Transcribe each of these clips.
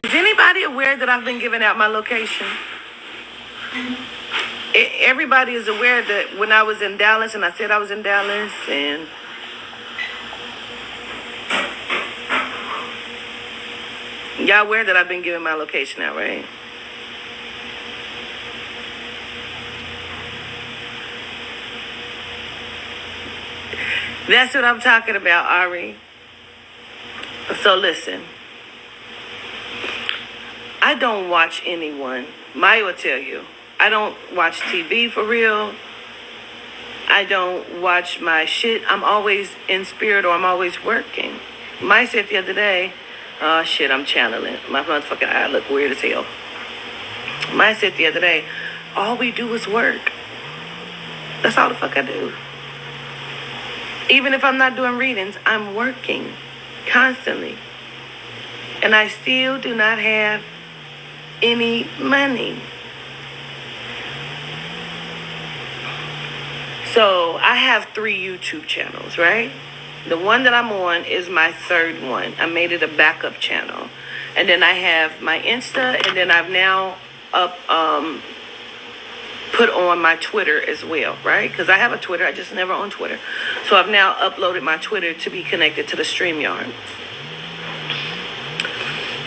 Is anybody aware that I've been giving out my location? Everybody is aware that when I was in Dallas and I said I was in Dallas, and y'all aware that I've been giving my location out, right? That's what I'm talking about, Ari. So listen, I don't watch anyone. Maya will tell you, I don't watch TV for real. I don't watch my shit. I'm always in spirit or I'm always working. Maya said the other day, oh shit, I'm channeling. My motherfucking eye look weird as hell. Maya said the other day, all we do is work. That's all the fuck I do. Even if I'm not doing readings, I'm working constantly. And I still do not have any money. So I have 3 YouTube channels, right? The one that I'm on is my 3rd one. I made it a backup channel. And then I have my Insta, and then I've now put on my Twitter as well, right? Because I have a Twitter, I just never on Twitter. So I've now uploaded my Twitter to be connected to the StreamYard.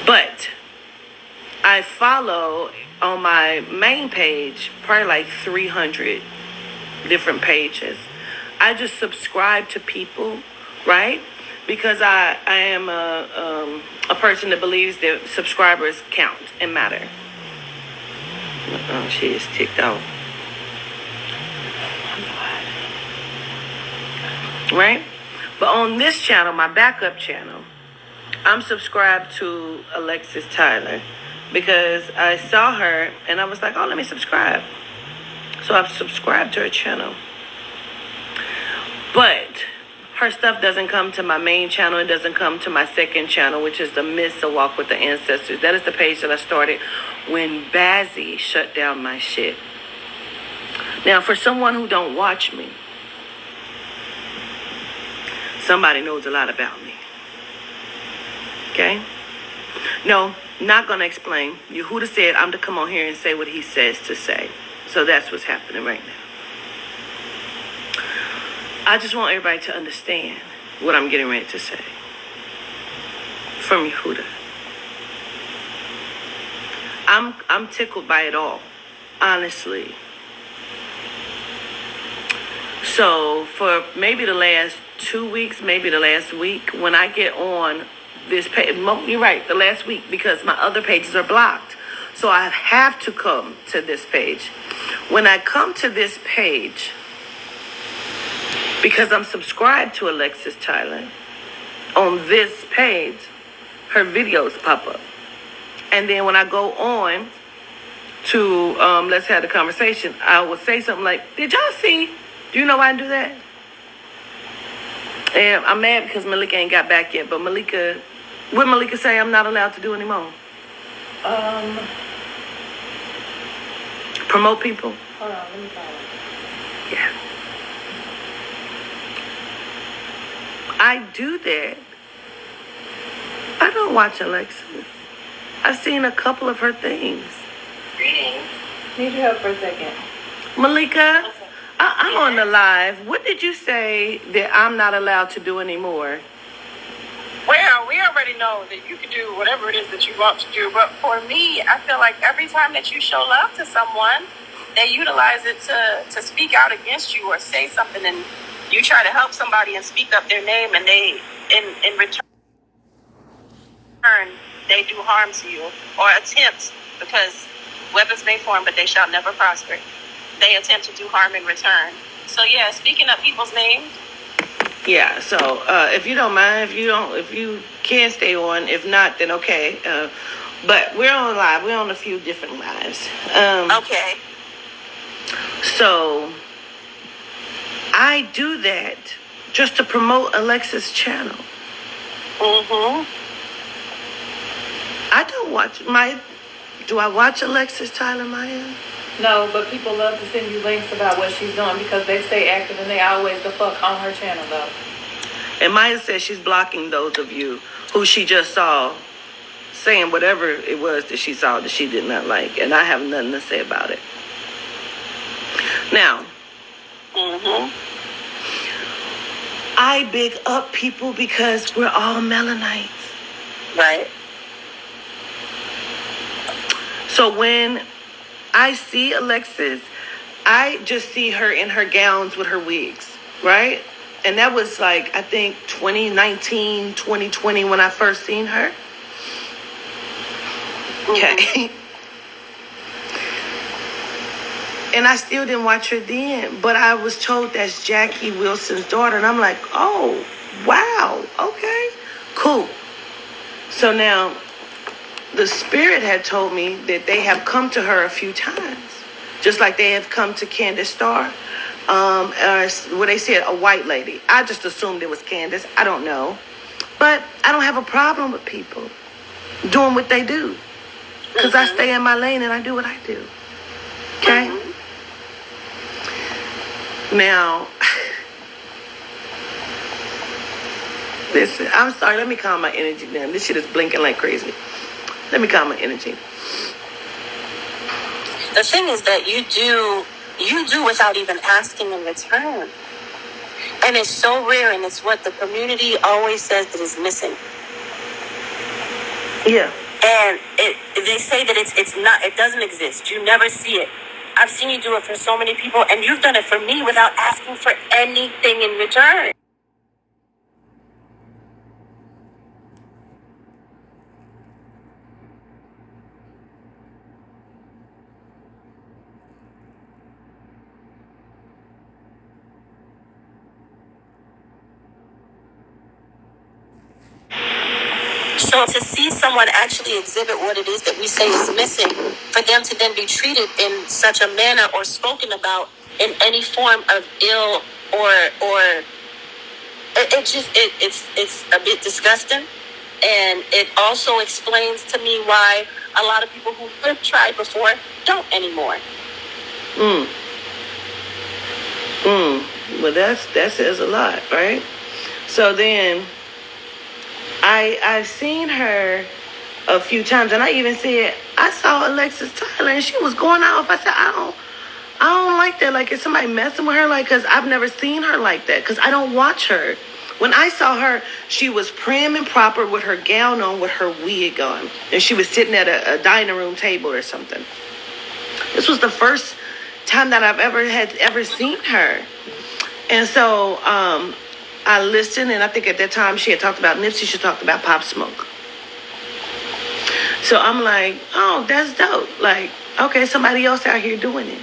But I follow on my main page probably like 300 different pages. I just subscribe to people, right? Because I am a person that believes that subscribers count and matter. Oh, she is ticked off. Right? But on this channel, my backup channel, I'm subscribed to Alexis Tyler because I saw her and I was like, oh, let me subscribe. So I've subscribed to her channel. But her stuff doesn't come to my main channel. It doesn't come to my 2nd channel, which is the Miss A Walk with the Ancestors. That is the page that I started when Bazzy shut down my shit. Now, for someone who don't watch me, somebody knows a lot about me. Okay? No, not going to explain. Yehuda said I'm to come on here and say what he says to say. So that's what's happening right now. I just want everybody to understand what I'm getting ready to say. From Yehuda. I'm tickled by it all. Honestly. So for maybe the last 2 weeks, maybe the last week, when I get on this page, you're right, the last week, because my other pages are blocked. So I have to come to this page. When I come to this page, because I'm subscribed to Alexis Tyler, on this page, her videos pop up. And then when I go on to Let's Have the Conversation, I will say something like, did y'all see? Do you know why I do that? And I'm mad because Malika ain't got back yet. But Malika, what Malika say I'm not allowed to do anymore? Promote people? Hold on, let me find it. Yeah. I do that. I don't watch Alexis. I've seen a couple of her things. Greetings. Need your help for a second. Malika, I'm on the live. What did you say that I'm not allowed to do anymore? Well, we already know that you can do whatever it is that you want to do. But for me, I feel like every time that you show love to someone, they utilize it to speak out against you or say something, and you try to help somebody and speak up their name, and they, in return, they do harm to you or attempt, because weapons may form, but they shall never prosper. They attempt to do harm in return. So yeah, speaking up people's names. Yeah, so if you don't mind, if you can stay on, if not, then okay. But we're on live. We're on a few different lives. Okay. So I do that just to promote Alexis' channel. Mm-hmm. I don't watch do I watch Alexis Tyler Maya? No, but people love to send you links about what she's doing because they stay active and they always the fuck on her channel though. And Maya says she's blocking those of you who she just saw saying whatever it was that she saw that she did not like, and I have nothing to say about it. Now, I big up people because we're all Melanites. Right. So when I see Alexis, I just see her in her gowns with her wigs, right? And that was like, I think 2019, 2020 when I first seen her. Okay. And I still didn't watch her then, but I was told that's Jackie Wilson's daughter. And I'm like, oh, wow, okay, cool. So now the spirit had told me that they have come to her a few times, just like they have come to Candace Starr. What they said, a white lady. I just assumed it was Candace. I don't know. But I don't have a problem with people doing what they do. Because I stay in my lane and I do what I do. Okay? Now, listen, I'm sorry. Let me calm my energy down. This shit is blinking like crazy. Let me calm my energy. The thing is that you do without even asking in return. And it's so rare, and it's what the community always says that is missing. Yeah. And they say that it doesn't exist. You never see it. I've seen you do it for so many people, and you've done it for me without asking for anything in return. So to see someone actually exhibit what it is that we say is missing, for them to then be treated in such a manner or spoken about in any form of ill or it's a bit disgusting, and it also explains to me why a lot of people who have tried before don't anymore. Well, that says a lot, right? So then I've seen her a few times, and I even said I saw Alexis Tyler, and she was going off. I said I don't like that. Like, is somebody messing with her? Like, because I've never seen her like that. Because I don't watch her. When I saw her, she was prim and proper with her gown on, with her wig on, and she was sitting at a dining room table or something. This was the first time that I've ever seen her, and so I listened, and I think at that time she had talked about Nipsey, she talked about Pop Smoke. So I'm like, oh, that's dope. Like, okay, somebody else out here doing it.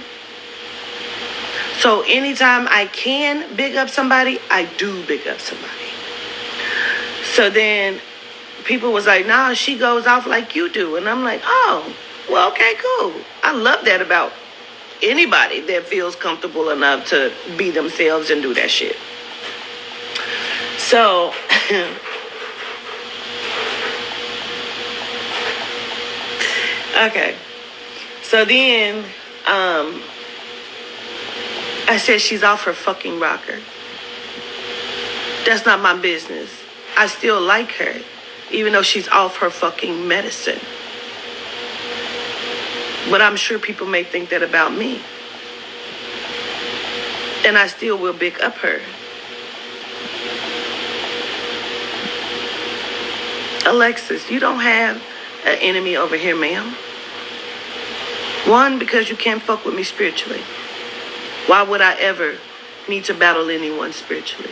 So anytime I can big up somebody, I do big up somebody. So then people was like, nah, she goes off like you do. And I'm like, oh, well, okay, cool. I love that about anybody that feels comfortable enough to be themselves and do that shit. So, okay. So then, I said she's off her fucking rocker. That's not my business. I still like her, even though she's off her fucking medicine. But I'm sure people may think that about me. And I still will big up her. Alexis, you don't have an enemy over here, ma'am. One, because you can't fuck with me spiritually. Why would I ever need to battle anyone spiritually?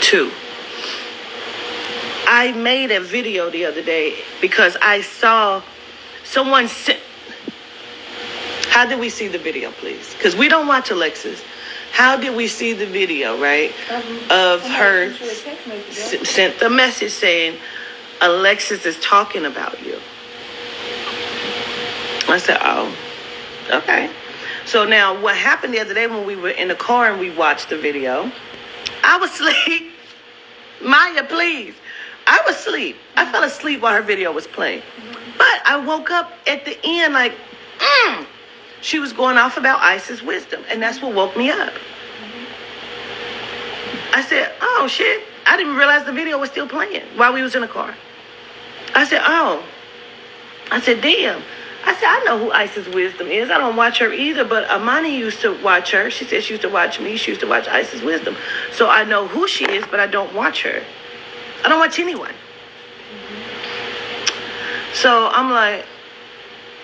Two, I made a video the other day because I saw someone sent. How did we see the video, please? Because we don't watch Alexis. How did we see the video, right? Of her sent the message saying, Alexis is talking about you. I said, oh, okay. So now what happened the other day when we were in the car and we watched the video, I was asleep. Maya, please. I was asleep. I fell asleep while her video was playing. But I woke up at the end like, she was going off about Isis wisdom. And that's what woke me up. I said, oh, shit. I didn't realize the video was still playing while we was in the car. I said, oh. I said, damn. I said, I know who Isis Wisdom is. I don't watch her either, but Amani used to watch her. She said she used to watch me. She used to watch Isis Wisdom. So I know who she is, but I don't watch her. I don't watch anyone. So I'm like,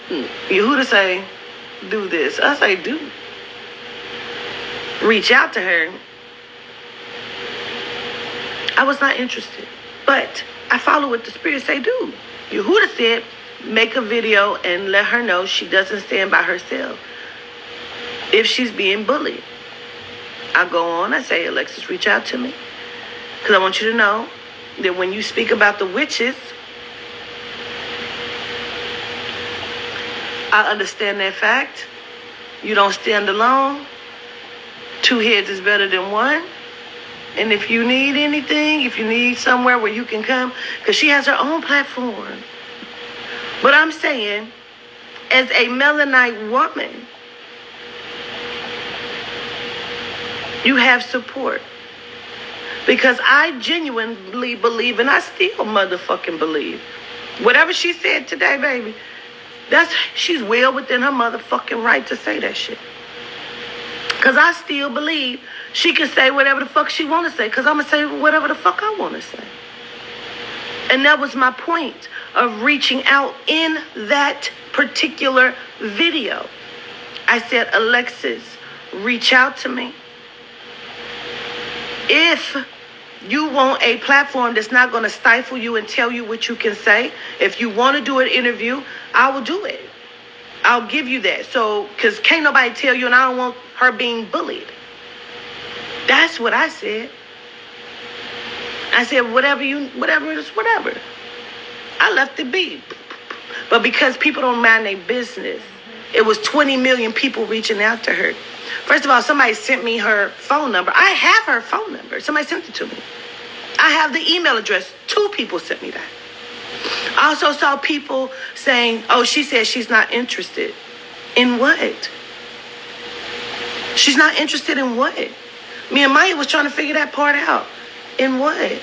Yehuda say, do this. I say, do. Reach out to her. I was not interested. But I follow what the Spirit say do. Yehuda said, make a video and let her know she doesn't stand by herself if she's being bullied. I go on, I say, Alexis, reach out to me. Because I want you to know that when you speak about the witches, I understand that fact. You don't stand alone. 2 heads is better than one. And if you need anything, if you need somewhere where you can come, because she has her own platform. But I'm saying, as a Melanite woman, you have support. Because I genuinely believe, and I still motherfucking believe, whatever she said today, baby, she's well within her motherfucking right to say that shit. Because I still believe she can say whatever the fuck she want to say, because I'm going to say whatever the fuck I want to say. And that was my point of reaching out in that particular video. I said, Alexis, reach out to me. If you want a platform that's not going to stifle you and tell you what you can say, if you want to do an interview, I will do it. I'll give you that. So, because can't nobody tell you, and I don't want her being bullied. That's what I said. I said, whatever it is, whatever. I left it be. But because people don't mind their business, it was 20 million people reaching out to her. First of all, somebody sent me her phone number. I have her phone number. Somebody sent it to me. I have the email address. 2 people sent me that. I also saw people saying, oh, she said she's not interested. In what? She's not interested in what? Me and Maya was trying to figure that part out. In what?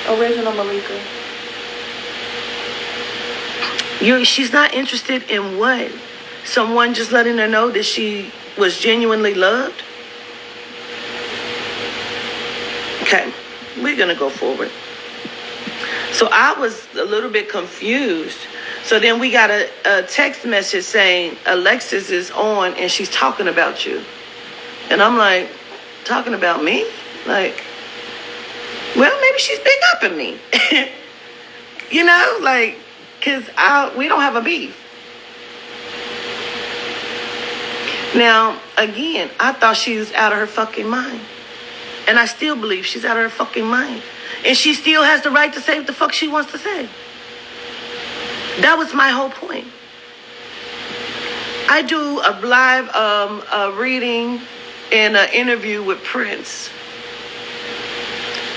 Original Malika. She's not interested in what? Someone just letting her know that she was genuinely loved? Okay, we're going to go forward. So I was a little bit confused. So then we got a text message saying Alexis is on and she's talking about you. And I'm like, talking about me? Like, well, maybe she's big up at me. You know, like, because we don't have a beef. Now, again, I thought she was out of her fucking mind. And I still believe she's out of her fucking mind. And she still has the right to say what the fuck she wants to say. That was my whole point. I do a live reading and an interview with Prince.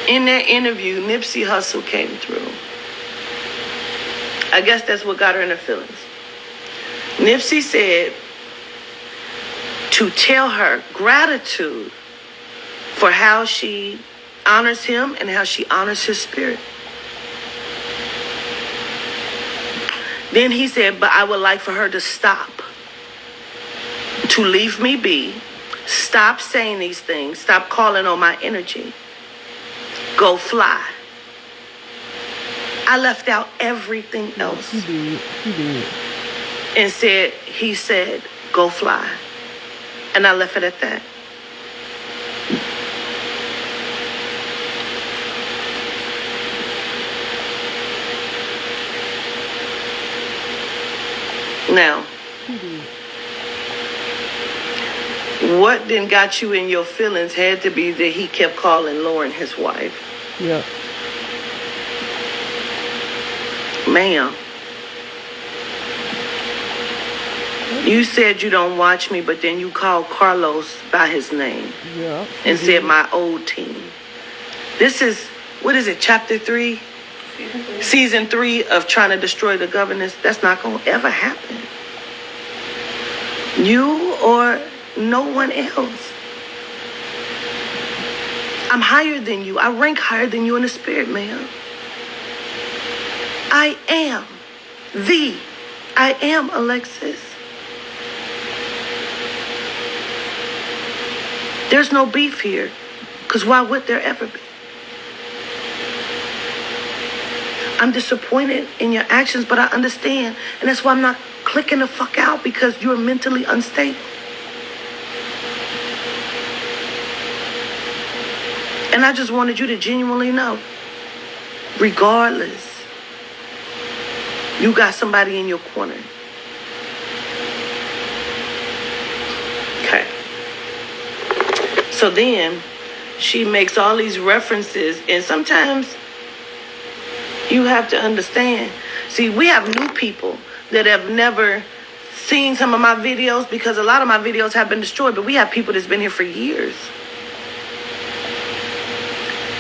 In that interview, Nipsey Hussle came through. I guess that's what got her in her feelings. Nipsey said to tell her gratitude for how she honors him and how she honors his spirit. Then he said, but I would like for her to stop, to leave me be, stop saying these things, stop calling on my energy, go fly. I left out everything else. He did. And he said, go fly. And I left it at that. Now, what then got you in your feelings had to be that he kept calling Lauren his wife. Yeah. Ma'am, you said you don't watch me, but then you called Carlos by his name. Yeah. And said my old team. This is, what is it, chapter 3? Season 3 of trying to destroy the governess. That's not going to ever happen. You or no one else. I'm higher than you. I rank higher than you in the spirit, man. I am Alexis. There's no beef here, because why would there ever be? I'm disappointed in your actions, but I understand. And that's why I'm not clicking the fuck out, because you're mentally unstable. And I just wanted you to genuinely know, regardless, you got somebody in your corner. Okay. So then she makes all these references, and sometimes you have to understand. See, we have new people that have never seen some of my videos, because a lot of my videos have been destroyed, but we have people that's been here for years.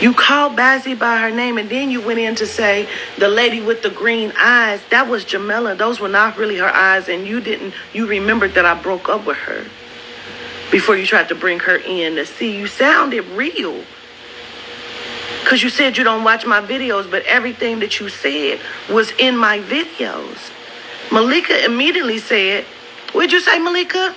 You called Bazzi by her name, and then you went in to say the lady with the green eyes, that was Jamela. Those were not really her eyes, and you remembered that I broke up with her before you tried to bring her in to see. You sounded real, because you said you don't watch my videos, but everything that you said was in my videos. Malika immediately said, what'd you say, Malika?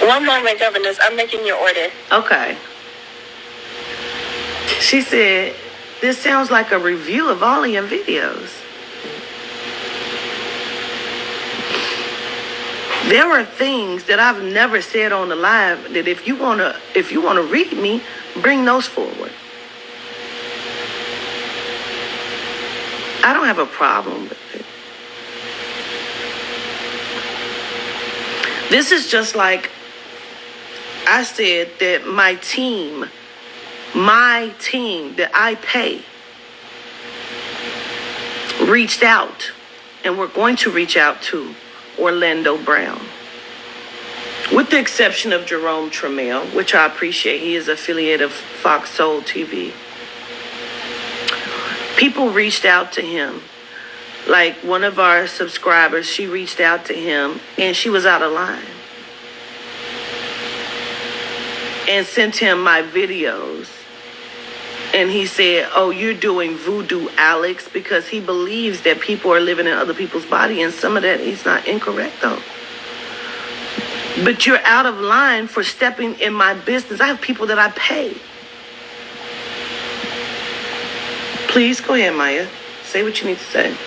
One moment, governess. I'm making your order. Okay. She said, this sounds like a review of all of your videos. There are things that I've never said on the live that if you wanna read me, bring those forward. I don't have a problem with it. This is just like I said that my team that I pay reached out, and we're going to reach out to Orlando Brown. With the exception of Jerome Trammell, which I appreciate. He is affiliate of Fox Soul TV. People reached out to him. Like one of our subscribers, she reached out to him, and she was out of line, and sent him my videos. And he said, oh, you're doing voodoo, Alex, because he believes that people are living in other people's body. And some of that, he's not incorrect, though. But you're out of line for stepping in my business. I have people that I pay. Please, go ahead, Maya. Say what you need to say.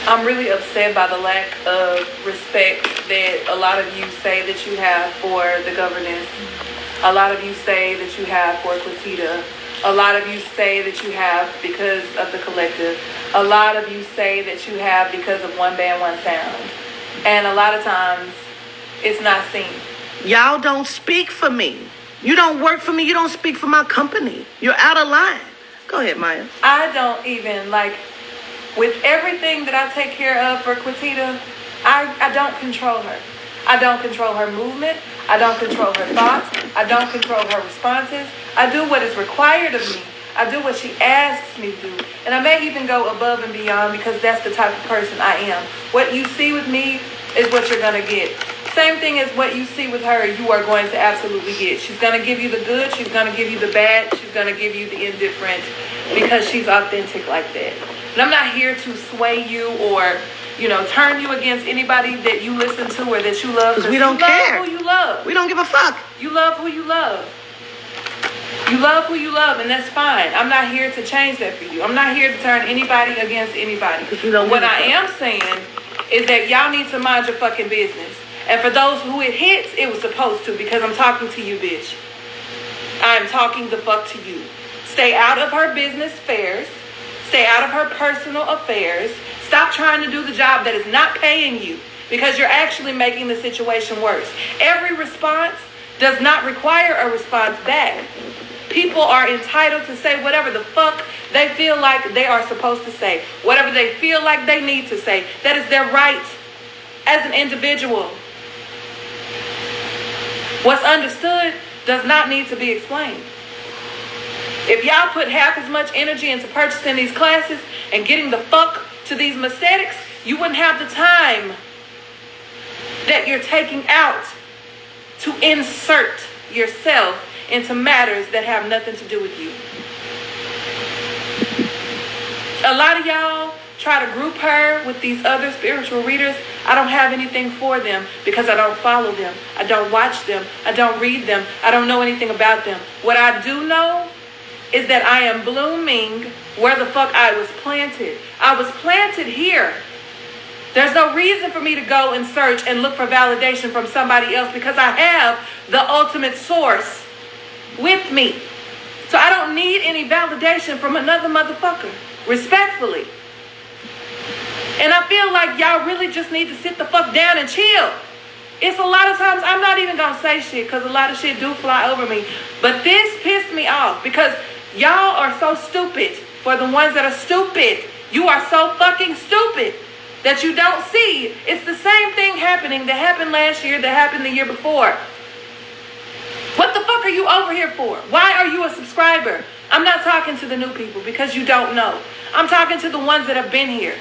I'm really upset by the lack of respect that a lot of you say that you have for the governess. A lot of you say that you have for Quatita. A lot of you say that you have because of the collective. A lot of you say that you have because of One Band, One Sound. And a lot of times, it's not seen. Y'all don't speak for me. You don't work for me. You don't speak for my company. You're out of line. Go ahead, Maya. I don't even, with everything that I take care of for Quatita, I don't control her. I don't control her movement. I don't control her thoughts. I don't control her responses. I do what is required of me. I do what she asks me to do. And I may even go above and beyond, because that's the type of person I am. What you see with me is what you're going to get. Same thing as what you see with her, you are going to absolutely get. She's going to give you the good. She's going to give you the bad. She's going to give you the indifferent, because she's authentic like that. And I'm not here to sway you or, turn you against anybody that you listen to or that you love. Because we don't care. You love who you love. We don't give a fuck. You love who you love. You love who you love, and that's fine. I'm not here to change that for you. I'm not here to turn anybody against anybody. What I am saying is that y'all need to mind your fucking business. And for those who it hits, it was supposed to, because I'm talking to you, bitch. I'm talking the fuck to you. Stay out of her business affairs. Stay out of her personal affairs. Stop trying to do the job that is not paying you, because you're actually making the situation worse. Every response does not require a response back. People are entitled to say whatever the fuck they feel like they are supposed to say. Whatever they feel like they need to say. That is their right as an individual. What's understood does not need to be explained. If y'all put half as much energy into purchasing these classes and getting the fuck to these aesthetics, you wouldn't have the time that you're taking out to insert yourself into matters that have nothing to do with you. A lot of y'all try to group her with these other spiritual readers. I don't have anything for them because I don't follow them. I don't watch them. I don't read them. I don't know anything about them. What I do know is that I am blooming where the fuck I was planted. I was planted here. There's no reason for me to go and search and look for validation from somebody else because I have the ultimate source with me. So I don't need any validation from another motherfucker. Respectfully. And I feel like y'all really just need to sit the fuck down and chill. It's a lot of times I'm not even gonna say shit because a lot of shit do fly over me. But this pissed me off because y'all are so stupid. For the ones that are stupid, you are so fucking stupid that you don't see. It's the same thing happening that happened last year, that happened the year before. What the fuck are you over here for? Why are you a subscriber? I'm not talking to the new people because you don't know. I'm talking to the ones that have been here.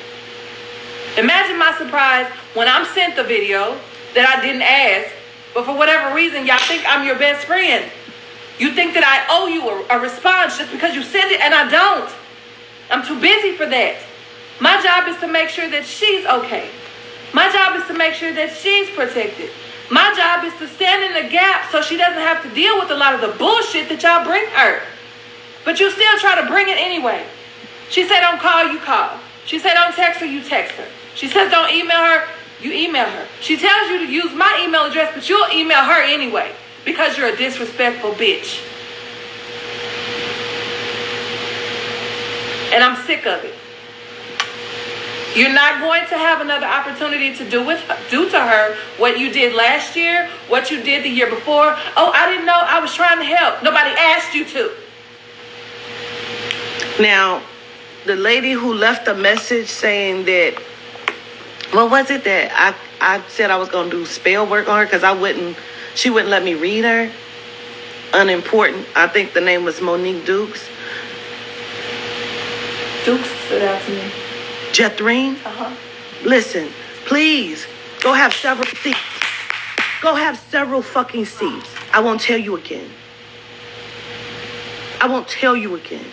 Imagine my surprise when I'm sent the video that I didn't ask, but for whatever reason, y'all think I'm your best friend. You think that I owe you a response just because you sent it, and I don't. I'm too busy for that. My job is to make sure that she's okay. My job is to make sure that she's protected. My job is to stand in the gap so she doesn't have to deal with a lot of the bullshit that y'all bring her. But you still try to bring it anyway. She said don't call, you call. She said don't text her, you text her. She says don't email her, you email her. She tells you to use my email address, but you'll email her anyway because you're a disrespectful bitch. And I'm sick of it. You're not going to have another opportunity to do to her what you did last year, what you did the year before. Oh, I didn't know. I was trying to help. Nobody asked you to. Now, the lady who left a message saying that, what was it that I said I was going to do spell work on her because she wouldn't let me read her? Unimportant. I think the name was Monique Dukes. Dukes stood out to me. Jethrine? Listen, please, go have several seats. Go have several fucking seats. I won't tell you again. I won't tell you again.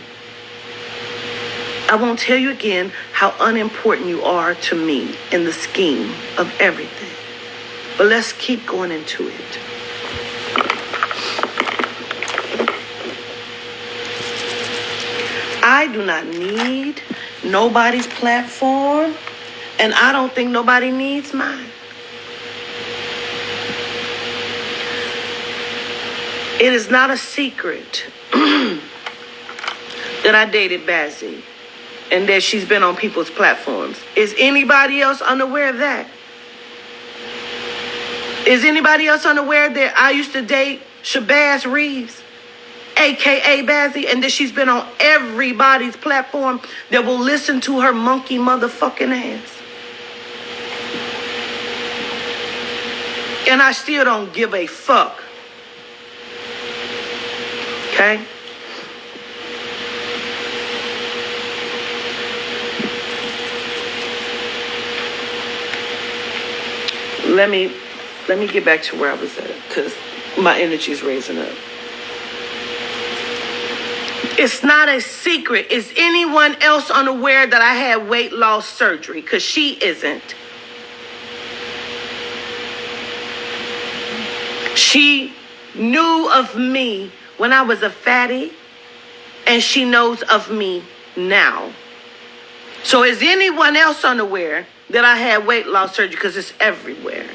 I won't tell you again how unimportant you are to me in the scheme of everything. But let's keep going into it. I do not need nobody's platform, and I don't think nobody needs mine. It is not a secret that I dated Bazzi and that she's been on people's platforms. Is anybody else unaware of that? Is anybody else unaware that I used to date Shabazz Reeves, a.k.a. Bazzi, and that she's been on everybody's platform that will listen to her monkey motherfucking ass? And I still don't give a fuck. Okay? Let me get back to where I was at, because my energy is raising up. It's not a secret. Is anyone else unaware that I had weight loss surgery? Because she isn't. She knew of me when I was a fatty, and she knows of me now. So is anyone else unaware that I had weight loss surgery? Because it's everywhere.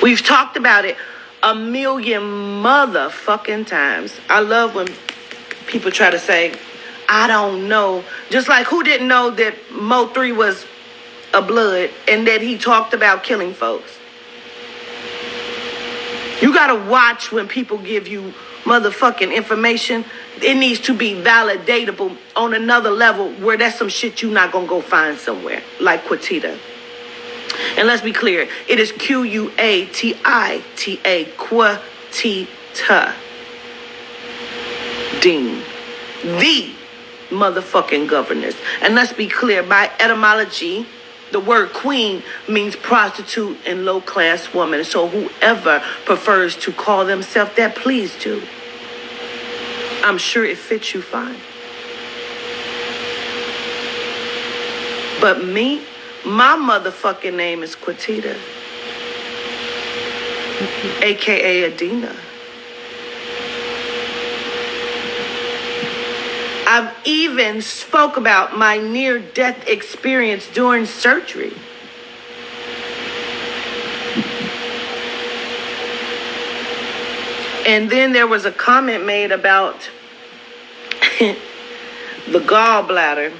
We've talked about it a million motherfucking times. I love when people try to say, I don't know. Just like who didn't know that Mo 3 was a blood and that he talked about killing folks. You gotta watch when people give you motherfucking information. It needs to be validatable on another level where that's some shit you're not gonna go find somewhere. Like Quatita. And let's be clear, it is Quatita, Quatita. Dean, the motherfucking governess. And let's be clear, by etymology, The word queen means prostitute and low-class woman. So whoever prefers to call themselves that, please do. I'm sure it fits you fine. But me, my motherfucking name is Quatita, aka Adina. I've even spoke about my near-death experience during surgery. And then there was a comment made about the gallbladder.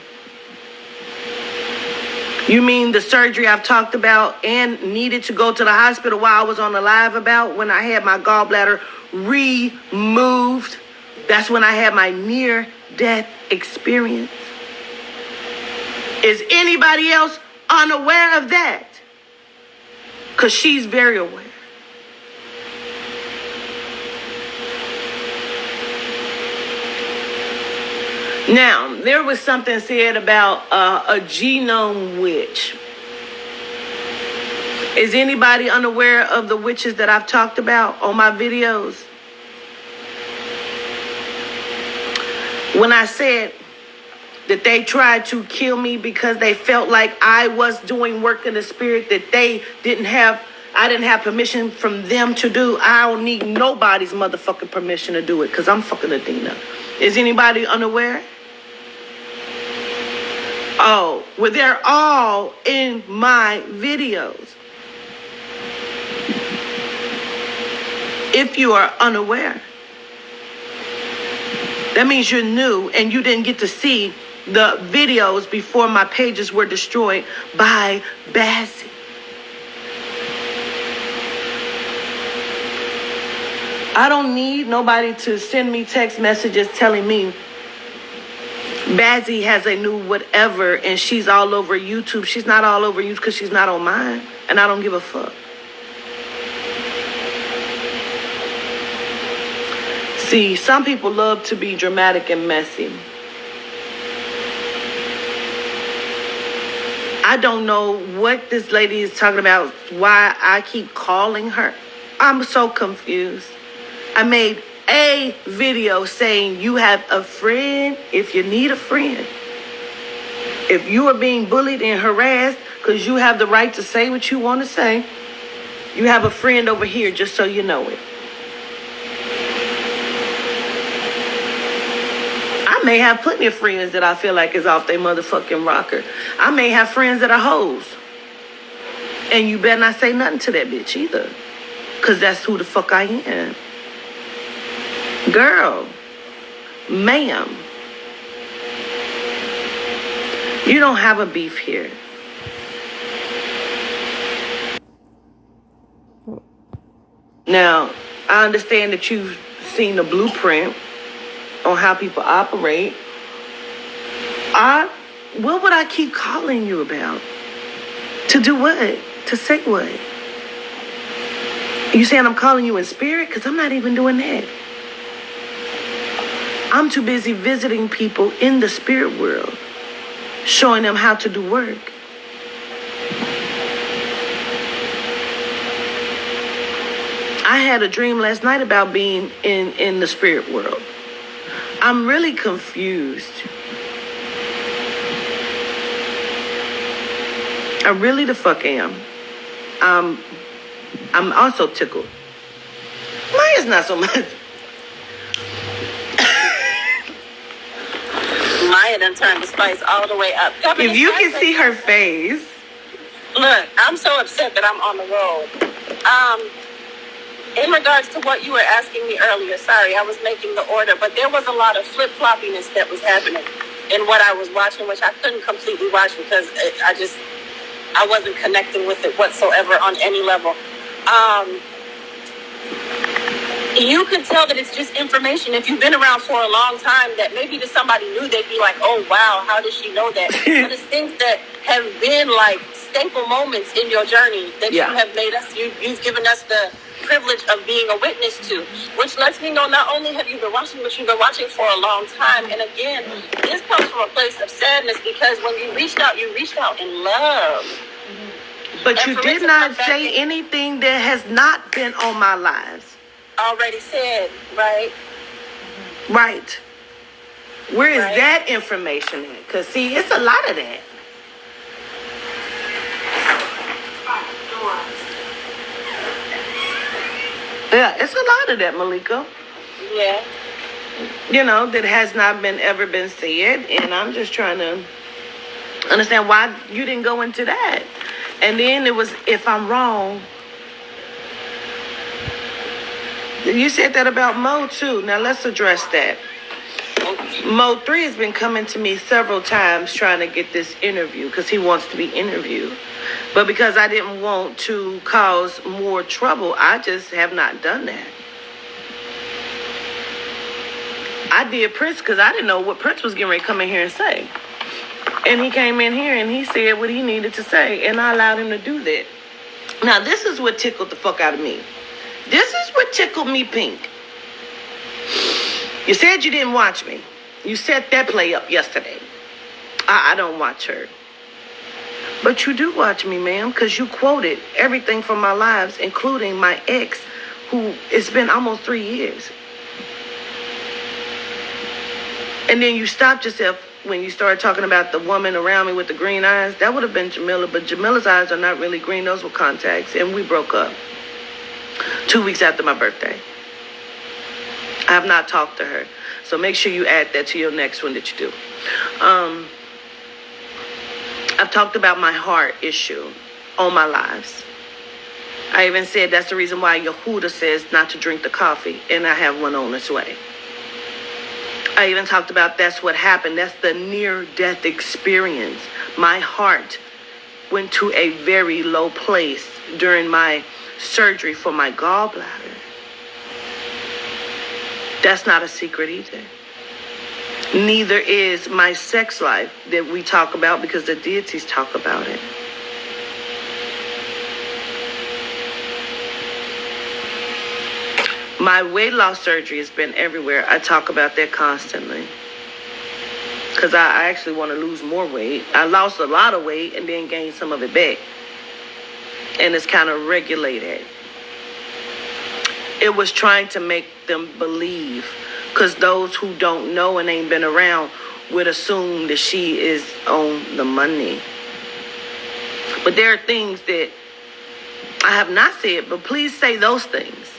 You mean the surgery I've talked about and needed to go to the hospital while I was on the live about when I had my gallbladder removed? That's when I had my near-death experience. Is anybody else unaware of that? Because she's very aware. Now, there was something said about a genome witch. Is anybody unaware of the witches that I've talked about on my videos? When I said that they tried to kill me because they felt like I was doing work in the spirit that I didn't have permission from them to do. I don't need nobody's motherfucking permission to do it because I'm fucking Adina. Is anybody unaware? Oh, well, they're all in my videos. If you are unaware, that means you're new and you didn't get to see the videos before my pages were destroyed by Bazzy. I don't need nobody to send me text messages telling me Bazzy has a new whatever and she's all over YouTube. She's not all over YouTube because she's not on mine. And I don't give a fuck. See, some people love to be dramatic and messy. I don't know what this lady is talking about, why I keep calling her. I'm so confused. I made a video saying you have a friend if you need a friend. If you are being bullied and harassed, because you have the right to say what you want to say, you have a friend over here, just so you know it. I may have plenty of friends that I feel like is off their motherfucking rocker. I may have friends that are hoes. And you better not say nothing to that bitch either. Because that's who the fuck I am. Girl, ma'am, you don't have a beef here. Now, I understand that you've seen the blueprint on how people operate. What would I keep calling you about? To do what? To say what? You saying I'm calling you in spirit? Because I'm not even doing that. I'm too busy visiting people in the spirit world, showing them how to do work. I had a dream last night about being in the spirit world. I'm really confused. I really the fuck am. I'm also tickled. Maya's not so much. Maya done turned the spice all the way up. Governess, If you can see her face. Look, I'm so upset that I'm on the road. In regards to what you were asking me earlier, sorry, I was making the order, but there was a lot of flip-floppiness that was happening in what I was watching, which I couldn't completely watch because I wasn't connecting with it whatsoever on any level. You can tell that it's just information. If you've been around for a long time, that maybe to somebody new, they'd be like, oh, wow, how does she know that? But it's things that have been like staple moments in your journey that Yeah. you have made us. You've given us the privilege of being a witness to, which lets me know not only have you been watching, but you've been watching for a long time. And again, this comes from a place of sadness because when you reached out in love. But And you for it did to not come back say and- anything that has not been on my lives. Already said, right? Right. Where is Right. that information at? Because, see, it's a lot of that. Yeah, it's a lot of that, Malika. Yeah. You know, that has not been ever been said. And I'm just trying to understand why you didn't go into that. And then it was, if I'm wrong, you said that about Mo too. Now let's address that. Mo 3 has been coming to me several times trying to get this interview because he wants to be interviewed. But because I didn't want to cause more trouble, I just have not done that. I did Prince because I didn't know what Prince was getting ready to come in here and say. And he came in here and he said what he needed to say, and I allowed him to do that. Now, this is what tickled the fuck out of me. This is what tickled me pink. You said you didn't watch me. You set that play up yesterday. I don't watch her. But you do watch me, ma'am, because you quoted everything from my lives, including my ex, who it's been almost 3 years. And then you stopped yourself when you started talking about the woman around me with the green eyes. That would have been Jamila, but Jamila's eyes are not really green. Those were contacts, and we broke up 2 weeks after my birthday. I have not talked to her. So make sure you add that to your next one that you do. I've talked about my heart issue on my lives. I even said that's the reason why Yehuda says not to drink the coffee, and I have one on its way. I even talked about that's what happened. That's the near-death experience. My heart went to a very low place during my surgery for my gallbladder. That's not a secret either. Neither is my sex life that we talk about because the deities talk about it. My weight loss surgery has been everywhere. I talk about that constantly. Because I actually want to lose more weight. I lost a lot of weight and then gained some of it back. And it's kind of regulated. It was trying to make them believe. Because those who don't know and ain't been around would assume that she is on the money. But there are things that I have not said, but please say those things.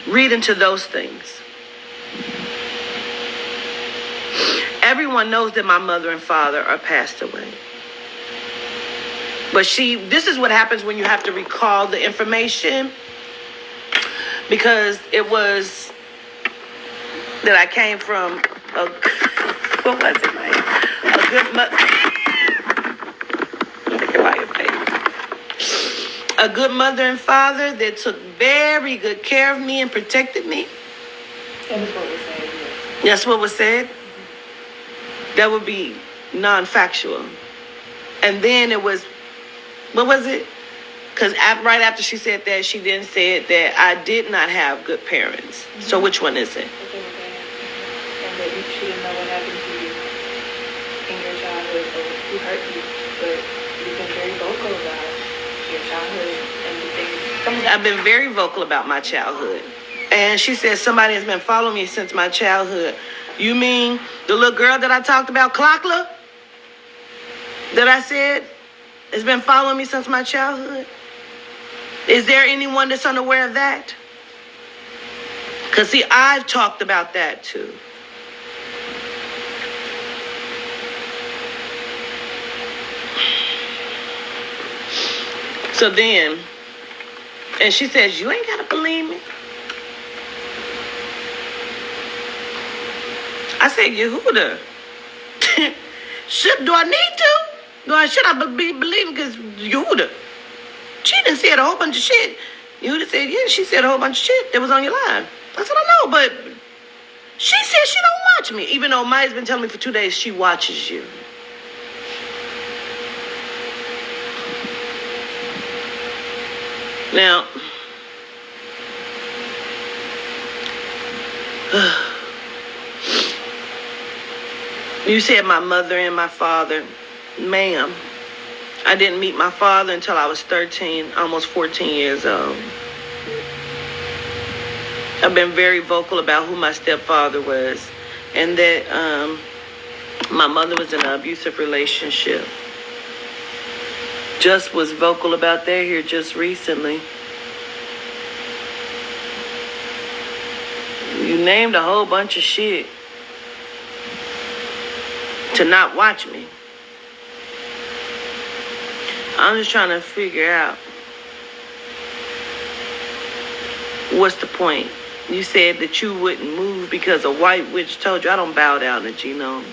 Read into those things. Everyone knows that my mother and father are passed away. But this is what happens when you have to recall the information. Because it was that I came from what was it, man? A good mother. Think about your face. A good mother and father that took very good care of me and protected me. That was what was said, yes. That's what was said. That would be non-factual. And then it was, what was it? Because right after she said that, she then said that I did not have good parents. Mm-hmm. So which one is it? And that you shouldn't know what happened to you in your childhood or who hurt you. But you've been very vocal about your childhood and the things. I've been very vocal about my childhood. And she said somebody has been following me since my childhood. You mean the little girl that I talked about, Clockla? That I said has been following me since my childhood? Is there anyone that's unaware of that? Because, see, I've talked about that, too. So then, and she says, you ain't got to believe me. I said, Yehuda, do I need to? Should I be believing? Because Yehuda, she done said a whole bunch of shit. Yehuda said, yeah, she said a whole bunch of shit that was on your line. I said, I know, but she said she don't watch me. Even though Maya's been telling me for 2 days she watches you. Now, you said my mother and my father. Ma'am, I didn't meet my father until I was 13, almost 14 years old. I've been very vocal about who my stepfather was, and that my mother was in an abusive relationship. Just was vocal about that here just recently. You named a whole bunch of shit to not watch me. I'm just trying to figure out what's the point. You said that you wouldn't move because a white witch told you. I don't bow down to genomes.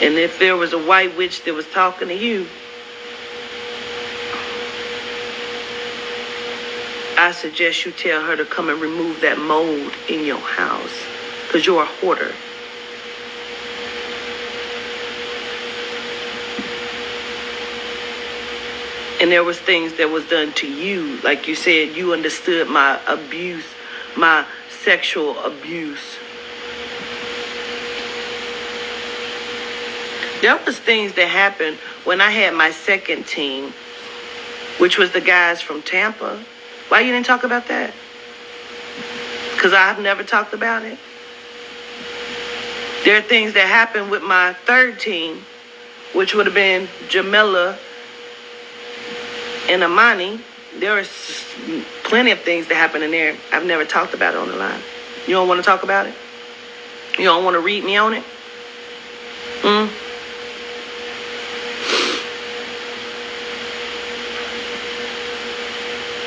And if there was a white witch that was talking to you, I suggest you tell her to come and remove that mold in your house, because you're a hoarder. And there was things that was done to you. Like you said, you understood my abuse, my sexual abuse. There was things that happened when I had my second team, which was the guys from Tampa. Why you didn't talk about that? Because I've never talked about it. There are things that happened with my third team, which would have been Jamila and Amani. There are plenty of things that happened in there I've never talked about it on the line. You don't want to talk about it? You don't want to read me on it?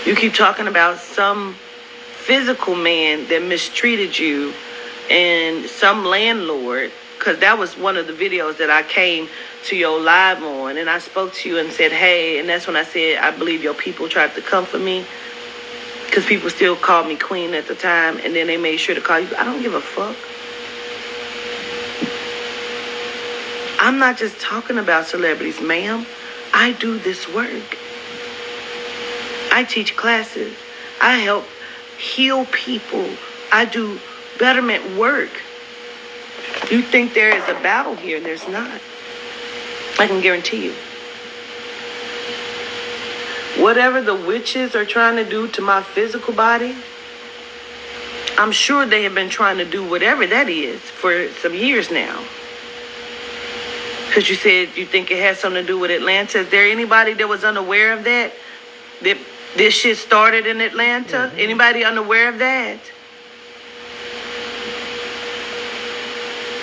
You keep talking about some physical man that mistreated you and some landlord, because that was one of the videos that I came to your live on, and I spoke to you and said, hey, and that's when I said, I believe your people tried to come for me, because people still called me queen at the time, and then they made sure to call you. I don't give a fuck. I'm not just talking about celebrities, ma'am. I do this work. I teach classes. I help heal people. I do betterment work. You think there is a battle here, and there's not. I can guarantee you. Whatever the witches are trying to do to my physical body, I'm sure they have been trying to do whatever that is for some years now. Because you said you think it has something to do with Atlanta. Is there anybody that was unaware of that? That this shit started in Atlanta? Mm-hmm. Anybody unaware of that?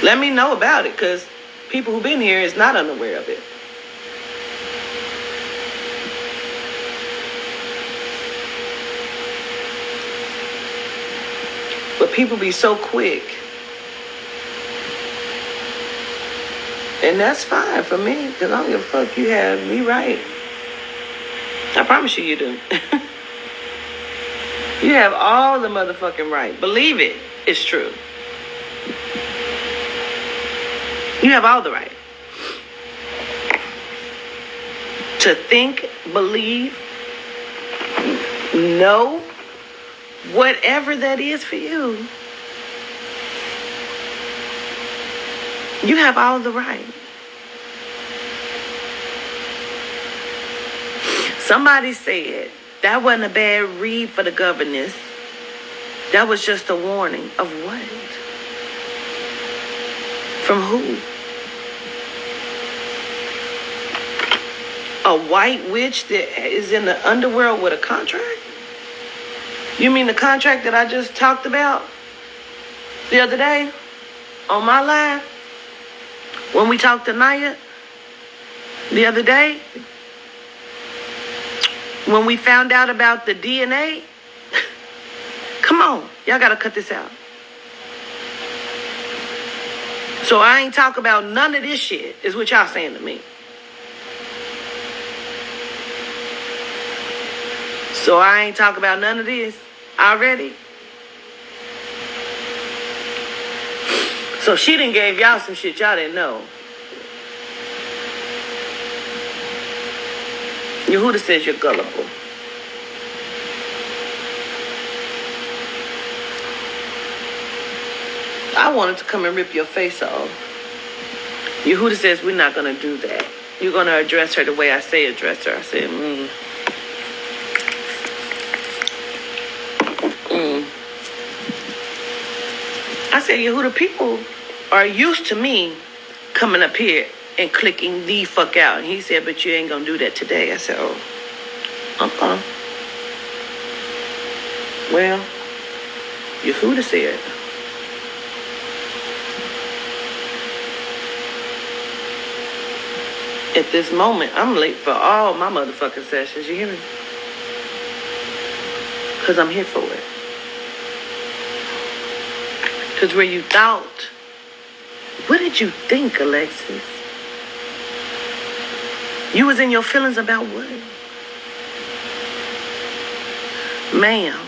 Let me know about it, because people who've been here is not unaware of it. But people be so quick. And that's fine for me, because I don't give a fuck. You have me right. I promise you, you do. You have all the motherfucking right. Believe it. It's true. You have all the right to think, believe, know, whatever that is for you. You have all the right. Somebody said that wasn't a bad read for the governess. That was just a warning of what? From who? A white witch that is in the underworld with a contract? You mean the contract that I just talked about the other day on my live? When we talked to Naya the other day? When we found out about the DNA? Come on, y'all gotta cut this out. So I ain't talk about none of this shit, is what y'all saying to me. So I ain't talk about none of this already. So she done gave y'all some shit y'all didn't know. Yehuda says you're gullible. I wanted to come and rip your face off. Yehuda says we're not going to do that. You're going to address her the way I say address her. I said, I said, Yehuda, people are used to me coming up here and clicking the fuck out. And he said, but you ain't going to do that today. I said, oh, well, Yehuda said. At this moment, I'm late for all my motherfucking sessions. You hear me? Because I'm here for it. Because where you thought, what did you think, Alexis? You was in your feelings about what? Ma'am,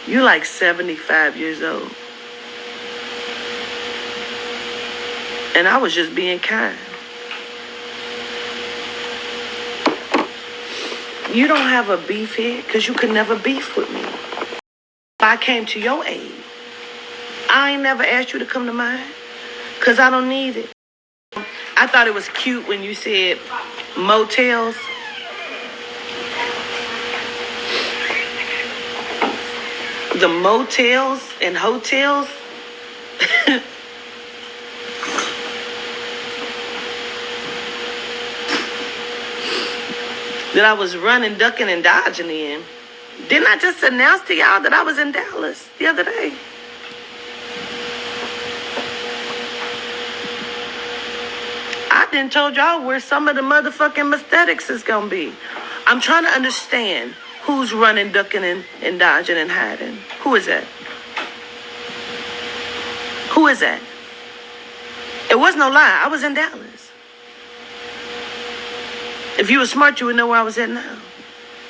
you like 75 years old. And I was just being kind. You don't have a beef here because you could never beef with me. I came to your aid. I ain't never asked you to come to mine because I don't need it. I thought it was cute when you said motels. The motels and hotels. That I was running, ducking, and dodging in. Didn't I just announce to y'all that I was in Dallas the other day? I done told y'all where some of the motherfucking aesthetics is gonna be. I'm trying to understand who's running, ducking, and dodging and hiding. Who is that? Who is that? It was no lie. I was in Dallas. If you were smart, you would know where I was at now.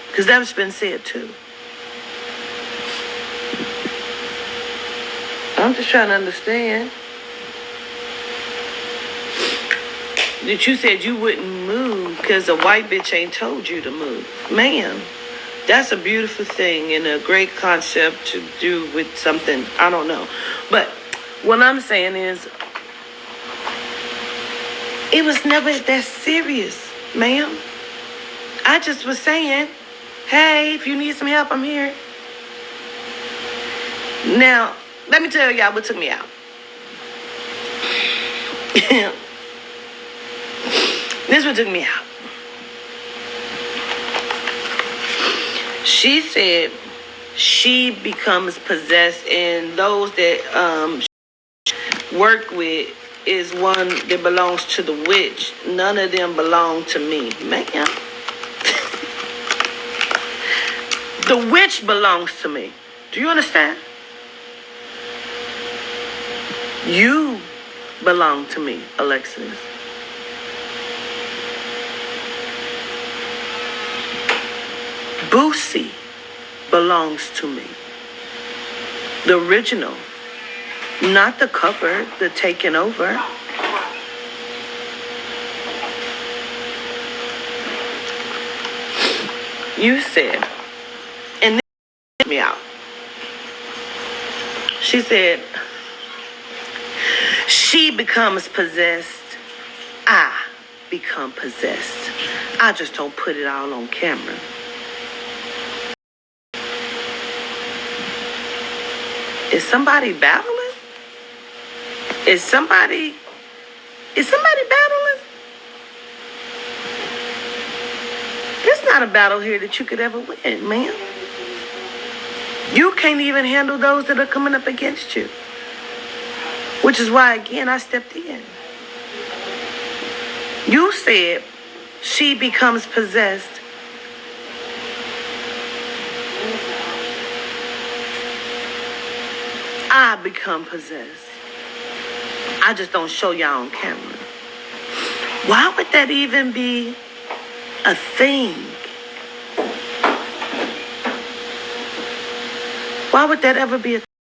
Because that's been said too. I'm just trying to understand. That you said you wouldn't move because a white bitch ain't told you to move. Ma'am, that's a beautiful thing and a great concept to do with something. I don't know. But what I'm saying is, it was never that serious. Ma'am, I just was saying, hey, if you need some help, I'm here. Now, let me tell y'all what took me out. This one took me out. She said she becomes possessed, and those that work with is one that belongs to the witch. None of them belong to me. Man, the witch belongs to me. Do you understand? You belong to me, Alexis. Boosie belongs to me. The original. Not the cover, the taken over. You said, and then it me out. She said, she becomes possessed. I become possessed. I just don't put it all on camera. Is somebody battling? Is somebody battling? There's not a battle here that you could ever win, man. You can't even handle those that are coming up against you. Which is why, again, I stepped in. You said she becomes possessed. I become possessed. I just don't show y'all on camera. Why would that even be a thing? Why would that ever be a